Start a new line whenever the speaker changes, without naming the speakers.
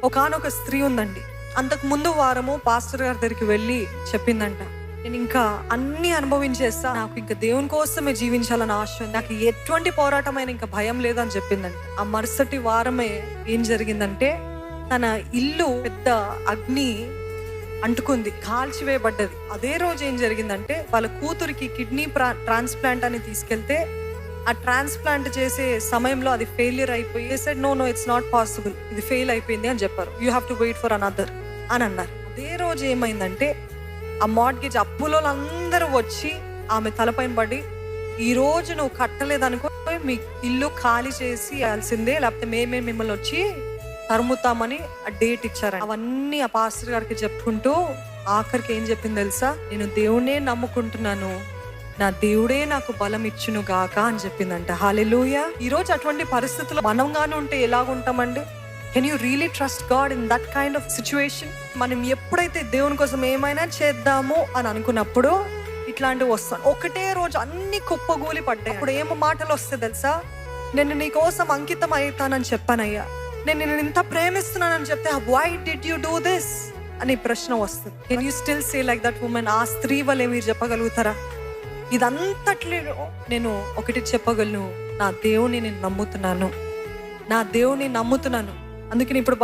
ఒకానొక స్త్రీ ఉందండి. అంతకు ముందు వారము పాస్టర్ గారి దగ్గరికి వెళ్ళి చెప్పిందంట, నేను ఇంకా అన్ని అనుభవించేస్తా, నాకు ఇంకా దేవుని కోసమే జీవించాలని ఆశ ఉంది, నాకు ఎటువంటి పోరాటమైన ఇంకా భయం లేదని చెప్పిందంట. ఆ మరుసటి వారమే ఏం జరిగిందంటే, తన ఇల్లు పెద్ద అగ్ని అంటుకుంది, కాల్చివేయబడ్డది. అదే రోజు ఏం జరిగిందంటే, వాళ్ళ కూతురికి కిడ్నీ ట్రాన్స్ప్లాంట్ అని తీసుకెళ్తే ఆ ట్రాన్స్ప్లాంట్ చేసే సమయంలో అది ఫెయిల్యూర్ అయిపోయి said no it's not possible, ఇది ఫెయిల్ అయిపోయింది అని చెప్పారు. You have to wait for another అని అన్నారు. అదే రోజు ఏమైందంటే, ఆ మార్ట్గేజ్ అప్పులో అందరూ వచ్చి ఆమె తలపైన పడి, ఈ రోజు నువ్వు కట్టలేదనుకో మీ ఇల్లు ఖాళీ చేసి వేయాల్సిందే, లేకపోతే మేమే మిమ్మల్ని వచ్చి తరుముతామని ఆ డేట్ ఇచ్చారు. అవన్నీ ఆ పాస్టర్ గారికి చెప్పుకుంటూ ఆఖరికి ఏం చెప్పింది తెలుసా, నేను దేవుడే నమ్ముకుంటున్నాను, నా దేవుడే నాకు బలం ఇచ్చును గాక అని చెప్పిందంట. హల్లెలూయా. ఈ రోజు అటువంటి పరిస్థితుల్లో మనం గాను ఉంటే ఎలాగుంటామండి? Can you really trust God in that kind of situation? మనం ఎప్పుడైతే దేవుని కోసం ఏమైనా చేద్దాము అని అనుకున్నప్పుడు ఇట్లాంటివి వస్తాయి. ఒకటే రోజు అన్ని కుప్పగూలి పడ్డాయి. అప్పుడు ఏమో మాటలు వస్తాయి తెలుసా, నేను నీ కోసం అంకితం అవుతానని చెప్పానయ్యా, నేను నిన్ను ఇంత ప్రేమిస్తున్నానని చెప్తే why did you do this అని ప్రశ్న వస్తుంది. Can you still say like that women? ఆ స్త్రీ వల్లే మీరు చెప్పగలుగుతారా? ఇదంతట్లో నేను ఒకటి చెప్పగలను, నా దేవుని నేను నమ్ముతున్నాను, నా దేవుని నమ్ముతున్నాను. అందుకని ఇప్పుడు